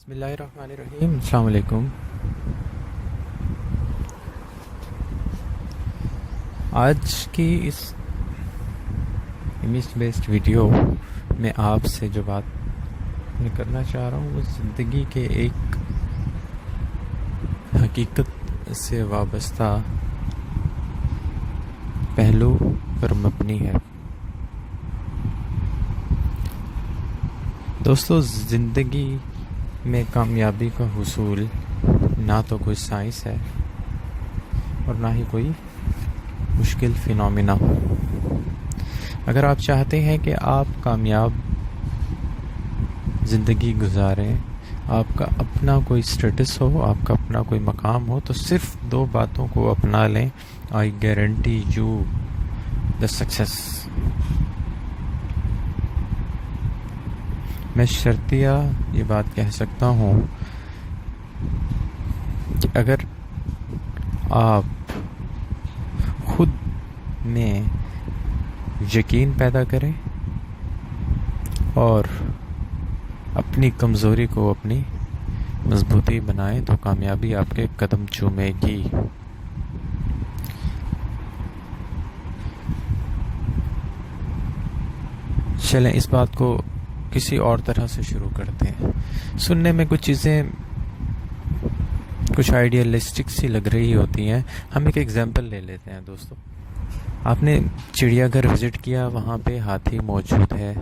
بسم اللہ الرحمن الرحیم. السلام علیکم. آج کی اس امیج بیسڈ ویڈیو میں آپ سے جو بات میں کرنا چاہ رہا ہوں وہ زندگی کے ایک حقیقت سے وابستہ پہلو پر مبنی ہے. دوستو، زندگی میں کامیابی کا حصول نہ تو کوئی سائنس ہے اور نہ ہی کوئی مشکل فینومینا. اگر آپ چاہتے ہیں کہ آپ کامیاب زندگی گزاریں، آپ کا اپنا کوئی سٹیٹس ہو، آپ کا اپنا کوئی مقام ہو، تو صرف دو باتوں کو اپنا لیں. I guarantee you the success. میں شرطیہ یہ بات کہہ سکتا ہوں کہ اگر آپ خود میں یقین پیدا کریں اور اپنی کمزوری کو اپنی مضبوطی بنائیں تو کامیابی آپ کے قدم چومے گی. چلیں اس بات کو کسی اور طرح سے شروع کرتے ہیں. سننے میں کچھ چیزیں کچھ آئیڈیالسٹک سی لگ رہی ہوتی ہیں. ہم ایک ایگزامپل لے لیتے ہیں. دوستو، آپ نے چڑیا گھر وزٹ کیا، وہاں پہ ہاتھی موجود ہے.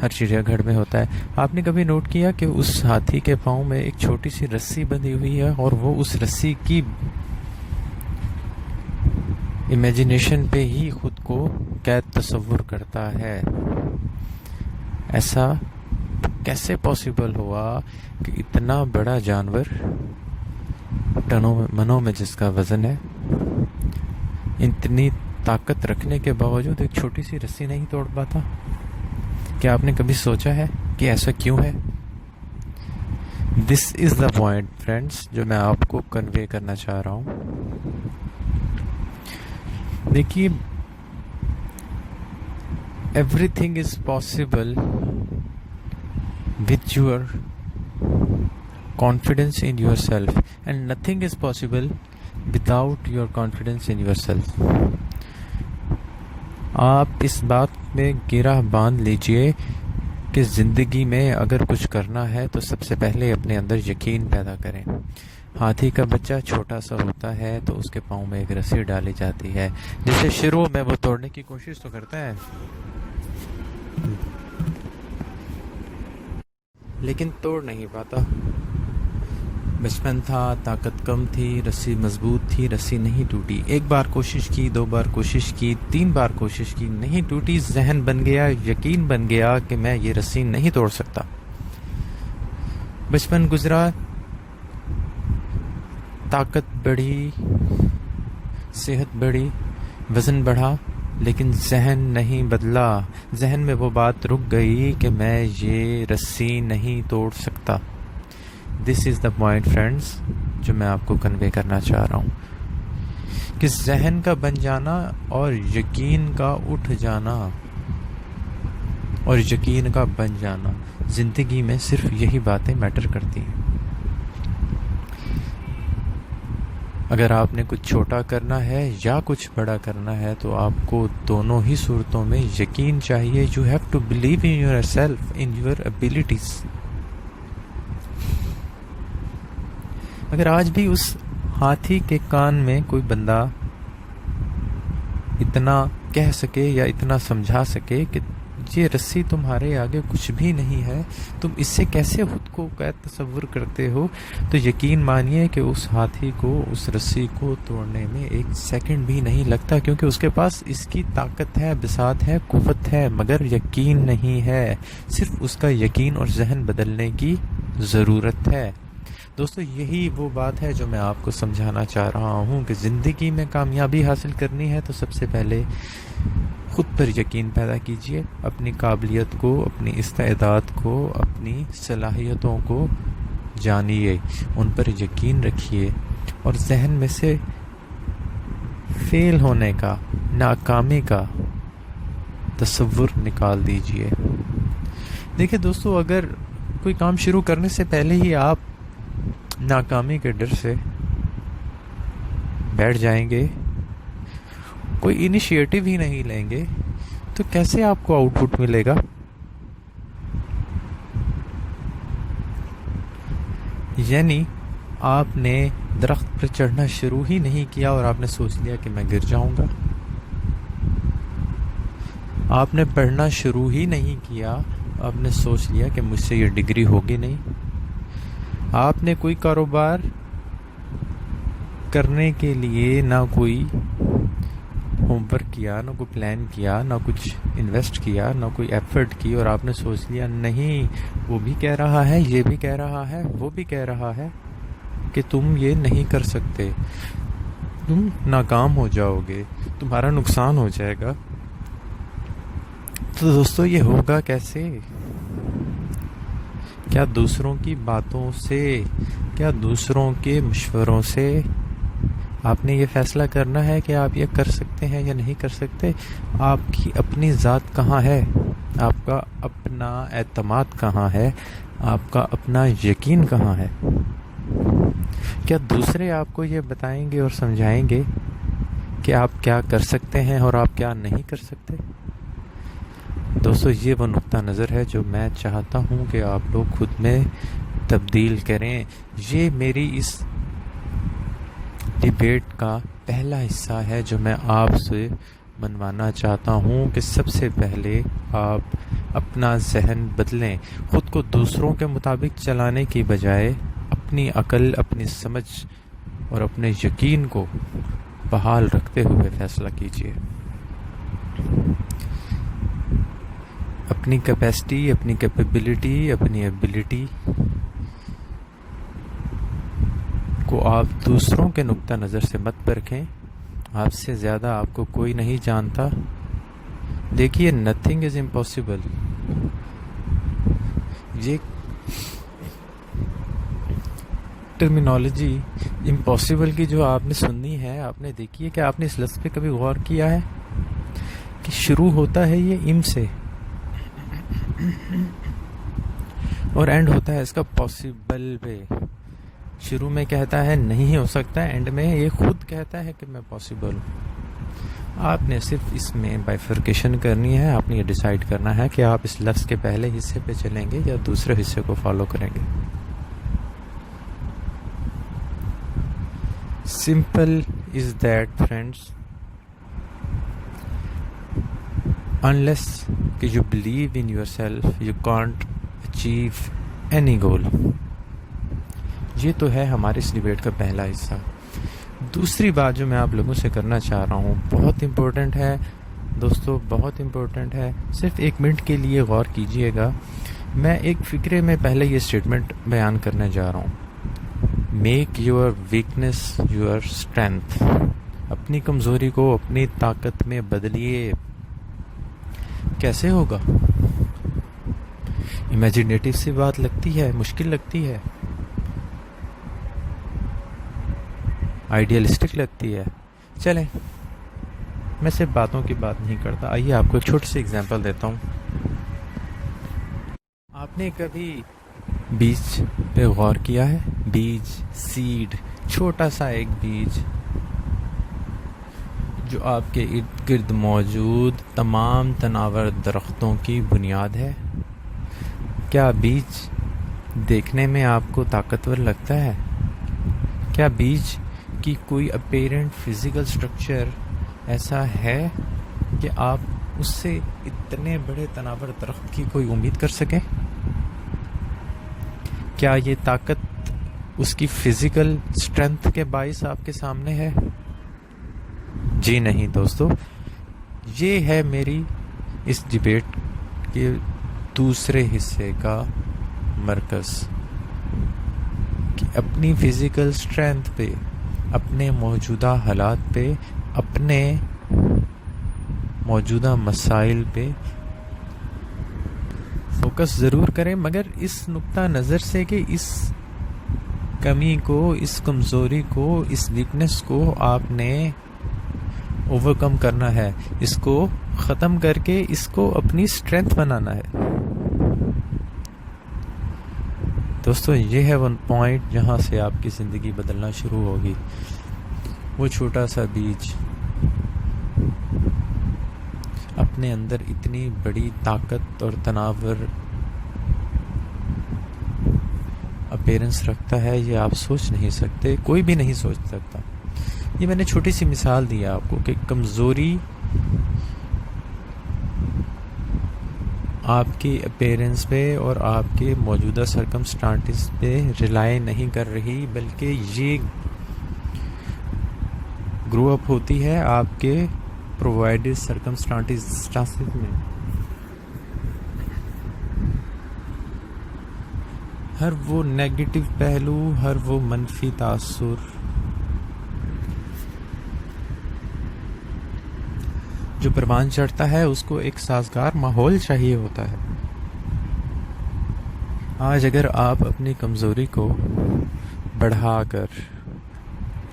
ہر چڑیا گھر میں ہوتا ہے. آپ نے کبھی نوٹ کیا کہ اس ہاتھی کے پاؤں میں ایک چھوٹی سی رسی بندھی ہوئی ہے اور وہ اس رسی کی امیجنیشن پہ ہی خود کو قید تصور کرتا ہے؟ ایسا کیسے پاسبل ہوا کہ اتنا بڑا جانور منوں میں جس کا وزن ہے، اتنی طاقت رکھنے کے باوجود ایک چھوٹی سی رسی نہیں توڑ پاتا؟ کیا آپ نے کبھی سوچا ہے کہ ایسا کیوں ہے؟ دس از دا پوائنٹ فرینڈس جو میں آپ کو کنوے کرنا چاہ رہا ہوں. دیکھیے، everything is possible with your confidence in yourself and nothing is possible without your confidence in yourself. آپ اس بات میں گرہ باندھ لیجئے کہ زندگی میں اگر کچھ کرنا ہے تو سب سے پہلے اپنے اندر یقین پیدا کریں. ہاتھی کا بچہ چھوٹا سا ہوتا ہے تو اس کے پاؤں میں ایک رسی ڈالی جاتی ہے، جسے شروع میں وہ توڑنے کی کوشش تو کرتا ہے لیکن توڑ نہیں پاتا. بچپن تھا، طاقت کم تھی، رسی مضبوط تھی، رسی نہیں ٹوٹی. ایک بار کوشش کی، دو بار کوشش کی، تین بار کوشش کی، نہیں ٹوٹی. ذہن بن گیا، یقین بن گیا کہ میں یہ رسی نہیں توڑ سکتا. بچپن گزرا، طاقت بڑھی، صحت بڑھی، وزن بڑھا، لیکن ذہن نہیں بدلا. ذہن میں وہ بات رک گئی کہ میں یہ رسی نہیں توڑ سکتا. دس از دا پوائنٹ فرینڈس جو میں آپ کو کنوے کرنا چاہ رہا ہوں کہ ذہن کا بن جانا اور یقین کا اٹھ جانا اور یقین کا بن جانا، زندگی میں صرف یہی باتیں میٹر کرتی ہیں. اگر آپ نے کچھ چھوٹا کرنا ہے یا کچھ بڑا کرنا ہے تو آپ کو دونوں ہی صورتوں میں یقین چاہیے. You have to believe in yourself, in your abilities. اگر آج بھی اس ہاتھی کے کان میں کوئی بندہ اتنا کہہ سکے یا اتنا سمجھا سکے کہ یہ رسی تمہارے آگے کچھ بھی نہیں ہے، تم اس سے کیسے خود کو قید تصور کرتے ہو، تو یقین مانیے کہ اس ہاتھی کو اس رسی کو توڑنے میں ایک سیکنڈ بھی نہیں لگتا، کیونکہ اس کے پاس اس کی طاقت ہے، بساط ہے، قوت ہے، مگر یقین نہیں ہے. صرف اس کا یقین اور ذہن بدلنے کی ضرورت ہے. دوستو، یہی وہ بات ہے جو میں آپ کو سمجھانا چاہ رہا ہوں کہ زندگی میں کامیابی حاصل کرنی ہے تو سب سے پہلے خود پر یقین پیدا کیجئے. اپنی قابلیت کو، اپنی استعداد کو، اپنی صلاحیتوں کو جانیے، ان پر یقین رکھیے اور ذہن میں سے فیل ہونے کا، ناکامی کا تصور نکال دیجئے. دیکھیں دوستو، اگر کوئی کام شروع کرنے سے پہلے ہی آپ ناکامی کے ڈر سے بیٹھ جائیں گے، کوئی انیشیٹو ہی نہیں لیں گے، تو کیسے آپ کو آؤٹ پٹ ملے گا؟ یعنی آپ نے درخت پر چڑھنا شروع ہی نہیں کیا اور آپ نے سوچ لیا کہ میں گر جاؤں گا. آپ نے پڑھنا شروع ہی نہیں کیا، آپ نے سوچ لیا کہ مجھ سے یہ ڈگری ہوگی نہیں. آپ نے کوئی کاروبار کرنے کے لیے نہ کوئی ہوم ورک کیا، نہ کوئی پلان کیا، نہ کچھ انویسٹ کیا، نہ کوئی ایفرٹ کی، اور آپ نے سوچ لیا نہیں، وہ بھی کہہ رہا ہے، یہ بھی کہہ رہا ہے، وہ بھی کہہ رہا ہے کہ تم یہ نہیں کر سکتے، تم ناکام ہو جاؤ گے، تمہارا نقصان ہو جائے گا. تو دوستو یہ ہوگا کیسے؟ کیا دوسروں کی باتوں سے، کیا دوسروں کے مشوروں سے آپ نے یہ فیصلہ کرنا ہے کہ آپ یہ کر سکتے ہیں یا نہیں کر سکتے؟ آپ کی اپنی ذات کہاں ہے؟ آپ کا اپنا اعتماد کہاں ہے؟ آپ کا اپنا یقین کہاں ہے؟ کیا دوسرے آپ کو یہ بتائیں گے اور سمجھائیں گے کہ آپ کیا کر سکتے ہیں اور آپ کیا نہیں کر سکتے؟ دوستو یہ وہ نقطہ نظر ہے جو میں چاہتا ہوں کہ آپ لوگ خود میں تبدیل کریں. یہ میری اس ڈیبیٹ کا پہلا حصہ ہے جو میں آپ سے منوانا چاہتا ہوں کہ سب سے پہلے آپ اپنا ذہن بدلیں. خود کو دوسروں کے مطابق چلانے کی بجائے اپنی عقل، اپنی سمجھ اور اپنے یقین کو بحال رکھتے ہوئے فیصلہ کیجیے. اپنی کیپیسٹی، اپنی کیپیبلٹی، اپنی ایبلٹی کو آپ دوسروں کے نقطہ نظر سے مت پرکھیں. آپ سے زیادہ آپ کو کوئی نہیں جانتا. دیکھیے نتھنگ از امپاسبل. یہ ٹرمینالوجی امپاسبل کی جو آپ نے سننی ہے، آپ نے دیکھی ہے کہ آپ نے اس لفظ پہ کبھی غور کیا ہے کہ شروع ہوتا ہے یہ ام سے اور اینڈ ہوتا ہے اس کا پاسبل پہ. شروع میں کہتا ہے نہیں ہو سکتا، اینڈ میں یہ خود کہتا ہے کہ میں پاسبل ہوں. آپ نے صرف اس میں بائیفرکیشن کرنی ہے. آپ نے یہ ڈیسائیڈ کرنا ہے کہ آپ اس لفظ کے پہلے حصے پہ چلیں گے یا دوسرے حصے کو فالو کریں گے. Simple is that friends. unless کہ you believe in yourself you can't achieve any goal. یہ تو ہے ہمارے اس ڈیبیٹ کا پہلا حصہ. دوسری بات جو میں آپ لوگوں سے کرنا چاہ رہا ہوں بہت امپورٹنٹ ہے دوستو، بہت امپورٹنٹ ہے. صرف 1 منٹ کے لیے غور کیجئے گا. میں ایک فکرے میں پہلے یہ اسٹیٹمنٹ بیان کرنے جا رہا ہوں. Make your weakness your strength. اپنی کمزوری کو اپنی طاقت میں بدلیے. کیسے ہوگا؟ امیجنیٹو سی بات لگتی ہے، مشکل لگتی ہے، آئیڈیلسٹک لگتی ہے. چلیں میں صرف باتوں کی بات نہیں کرتا. آئیے آپ کو ایک چھوٹی سی اگزامپل دیتا ہوں. آپ نے کبھی بیج پہ غور کیا ہے؟ بیج، سیڈ، چھوٹا سا ایک بیج جو آپ کے ارد گرد موجود تمام تناور درختوں کی بنیاد ہے. کیا بیج دیکھنے میں آپ کو طاقتور لگتا ہے؟ کیا بیج کی کوئی اپیرنٹ فزیکل سٹرکچر ایسا ہے کہ آپ اس سے اتنے بڑے تناور درخت کی کوئی امید کر سکیں؟ کیا یہ طاقت اس کی فزیکل اسٹرینتھ کے باعث آپ کے سامنے ہے؟ جی نہیں دوستو. یہ ہے میری اس ڈیبیٹ کے دوسرے حصے کا مرکز کہ اپنی فزیکل اسٹرینتھ پہ، اپنے موجودہ حالات پہ، اپنے موجودہ مسائل پہ فوکس ضرور کریں، مگر اس نقطہ نظر سے کہ اس کمی کو، اس کمزوری کو، اس ویکنس کو آپ نے اوورکم کرنا ہے. اس کو ختم کر کے اس کو اپنی اسٹرینتھ بنانا ہے. دوستو یہ ہے وہ پوائنٹ جہاں سے آپ کی زندگی بدلنا شروع ہوگی. وہ چھوٹا سا بیج اپنے اندر اتنی بڑی طاقت اور تناور اپیرنس رکھتا ہے، یہ آپ سوچ نہیں سکتے، کوئی بھی نہیں سوچ سکتا. یہ میں نے چھوٹی سی مثال دی آپ کو کہ کمزوری آپ کی اپیرنس پہ اور آپ کے موجودہ سرکمسٹانٹس پہ ریلائی نہیں کر رہی، بلکہ یہ گرو اپ ہوتی ہے آپ کے پرووائڈڈ سرکمسٹانٹس میں. ہر وہ نیگیٹو پہلو، ہر وہ منفی تاثر جو پروان چڑھتا ہے، اس کو ایک سازگار ماحول چاہیے ہوتا ہے. آج اگر آپ اپنی کمزوری کو بڑھا کر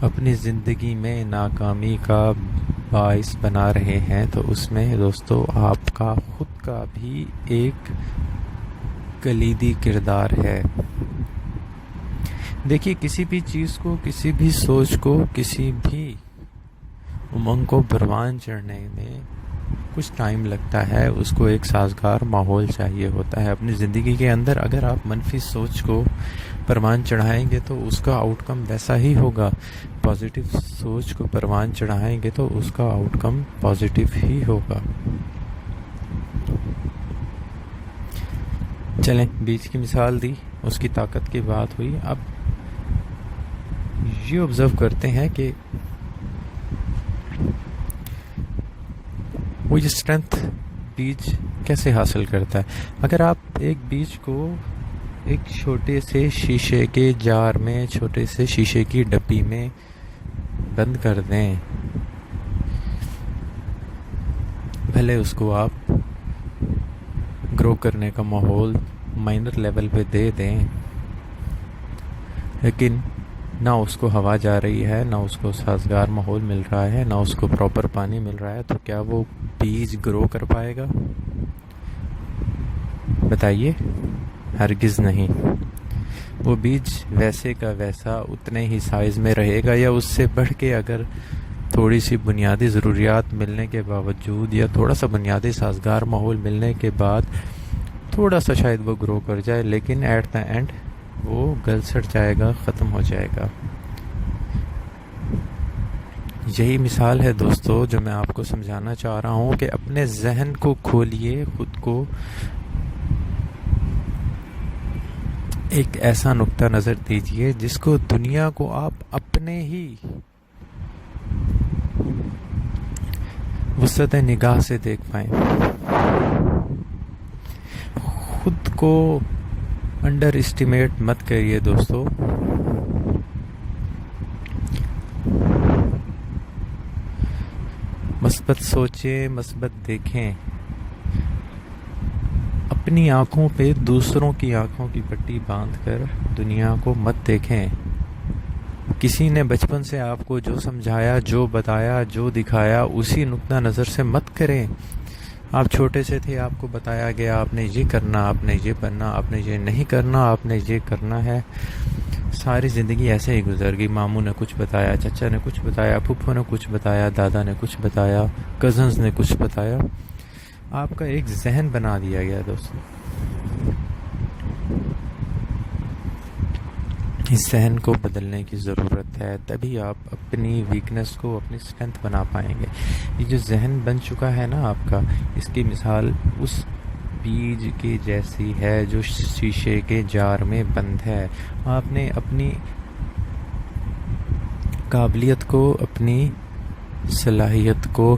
اپنی زندگی میں ناکامی کا باعث بنا رہے ہیں تو اس میں دوستو آپ کا خود کا بھی ایک کلیدی کردار ہے. دیکھیے کسی بھی چیز کو، کسی بھی سوچ کو، کسی بھی امنگ کو پروان چڑھنے میں کچھ ٹائم لگتا ہے. اس کو ایک سازگار ماحول چاہیے ہوتا ہے. اپنی زندگی کے اندر اگر آپ منفی سوچ کو پروان چڑھائیں گے تو اس کا آؤٹ کم ویسا ہی ہوگا. پازیٹیو سوچ کو پروان چڑھائیں گے تو اس کا آؤٹ کم پازیٹیو ہی ہوگا. چلیں، بیج کی مثال دی، اس کی طاقت کی بات ہوئی. اب یہ آبزرو کرتے ہیں کہ وہ یہ اسٹرینتھ بیج کیسے حاصل کرتا ہے. اگر آپ ایک بیج کو ایک چھوٹے سے شیشے کے جار میں، چھوٹے سے شیشے کی ڈبی میں بند کر دیں، بھلے اس کو آپ گرو کرنے کا ماحول مائنر لیول پہ دے دیں، لیکن نہ اس کو ہوا جا رہی ہے، نہ اس کو سازگار ماحول مل رہا ہے، نہ اس کو پراپر پانی مل رہا ہے، تو کیا وہ بیج گرو کر پائے گا؟ بتائیے، ہرگز نہیں. وہ بیج ویسے کا ویسا اتنے ہی سائز میں رہے گا، یا اس سے بڑھ کے اگر تھوڑی سی بنیادی ضروریات ملنے کے باوجود، یا تھوڑا سا بنیادی سازگار ماحول ملنے کے بعد تھوڑا سا شاید وہ گرو کر جائے، لیکن ایٹ دا اینڈ وہ گل سڑ جائے گا، ختم ہو جائے گا. یہی مثال ہے دوستو جو میں آپ کو سمجھانا چاہ رہا ہوں کہ اپنے ذہن کو کھولیے، خود کو ایک ایسا نقطہ نظر دیجئے جس کو دنیا کو آپ اپنے ہی وسعت نگاہ سے دیکھ پائیں. خود کو انڈر اسٹیمیٹ مت کریے دوستو. مثبت سوچیں، مثبت دیکھیں. اپنی آنکھوں پہ دوسروں کی آنکھوں کی پٹی باندھ کر دنیا کو مت دیکھیں. کسی نے بچپن سے آپ کو جو سمجھایا، جو بتایا، جو دکھایا، اسی نقطہ نظر سے مت کریں. آپ چھوٹے سے تھے، آپ کو بتایا گیا آپ نے یہ کرنا، آپ نے یہ بننا، آپ نے یہ نہیں کرنا، آپ نے یہ کرنا ہے. ساری زندگی ایسے ہی گزر گئی. ماموں نے کچھ بتایا، چچا نے کچھ بتایا، پھپھو نے کچھ بتایا، دادا نے کچھ بتایا، کزنز نے کچھ بتایا. آپ کا ایک ذہن بنا دیا گیا دوستو. اس ذہن کو بدلنے کی ضرورت ہے، تبھی آپ اپنی ویکنس کو اپنی اسٹرینتھ بنا پائیں گے. یہ جو ذہن بن چکا ہے نا آپ کا، اس کی مثال اس بیج کی جیسی ہے جو شیشے کے جار میں بند ہے. آپ نے اپنی قابلیت کو، اپنی صلاحیت کو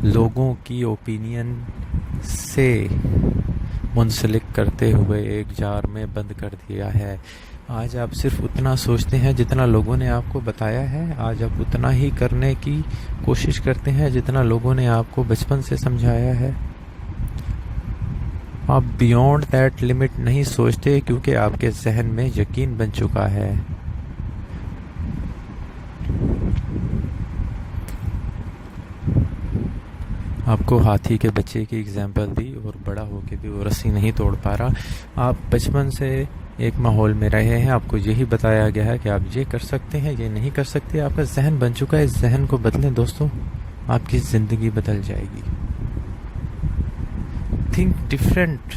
لوگوں کی اوپینین سے منسلک کرتے ہوئے ایک جار میں بند کر دیا ہے. آج آپ صرف اتنا سوچتے ہیں جتنا لوگوں نے آپ کو بتایا ہے. آج آپ اتنا ہی کرنے کی کوشش کرتے ہیں جتنا لوگوں نے آپ کو بچپن سے سمجھایا ہے. آپ بیونڈ دیٹ لمٹ نہیں سوچتے، کیونکہ آپ کے ذہن میں یقین بن چکا ہے. آپ کو ہاتھی کے بچے کی اگزامپل دی، اور بڑا ہو کے بھی وہ رسی نہیں توڑ پا رہا. آپ بچپن سے ایک ماحول میں رہے ہیں، آپ کو یہی بتایا گیا ہے کہ آپ یہ کر سکتے ہیں، یہ نہیں کر سکتے، آپ کا ذہن بن چکا ہے، اس ذہن کو بدلیں دوستوں، آپ کی زندگی بدل جائے گی. Think different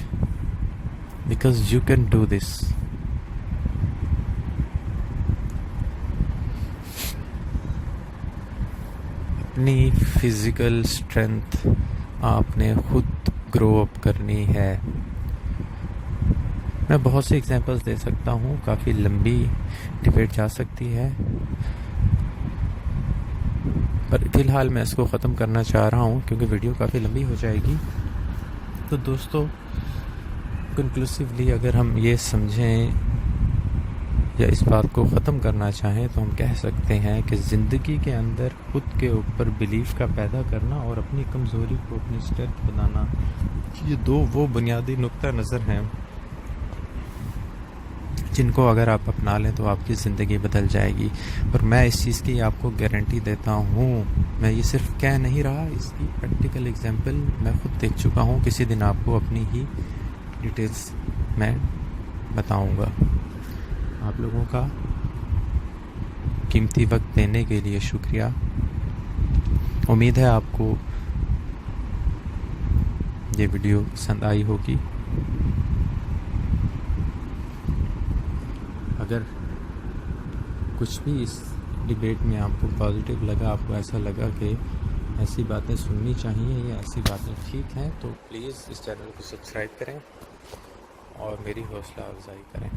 because you can do this. اپنی فزیکل اسٹرینتھ آپ نے خود گرو اپ کرنی ہے. میں بہت سی ایگزامپلس دے سکتا ہوں، کافی لمبی ڈبیٹ جا سکتی ہے، پر فی الحال میں اس کو ختم کرنا چاہ رہا ہوں کیونکہ ویڈیو کافی لمبی ہو جائے گی. تو دوستو کنکلوسیولی اگر ہم یہ سمجھیں یا اس بات کو ختم کرنا چاہیں تو ہم کہہ سکتے ہیں کہ زندگی کے اندر خود کے اوپر بلیف کا پیدا کرنا اور اپنی کمزوری کو اپنی اسٹرینتھ بنانا، یہ وہ بنیادی نقطہ نظر ہیں جن کو اگر آپ اپنا لیں تو آپ کی زندگی بدل جائے گی. اور میں اس چیز کی آپ کو گارنٹی دیتا ہوں، میں یہ صرف کہہ نہیں رہا، اس کی پریکٹیکل ایگزامپل میں خود دیکھ چکا ہوں. کسی دن آپ کو اپنی ہی ڈیٹیلز میں بتاؤں گا. آپ لوگوں کا قیمتی وقت دینے کے لیے شکریہ. امید ہے آپ کو یہ ویڈیو پسند آئی ہوگی. اگر کچھ بھی اس ڈیبیٹ میں آپ کو پازیٹیو لگا، آپ کو ایسا لگا کہ ایسی باتیں سننی چاہیے یا ایسی باتیں ٹھیک ہیں، تو پلیز اس چینل کو سبسکرائب کریں اور میری حوصلہ افزائی کریں.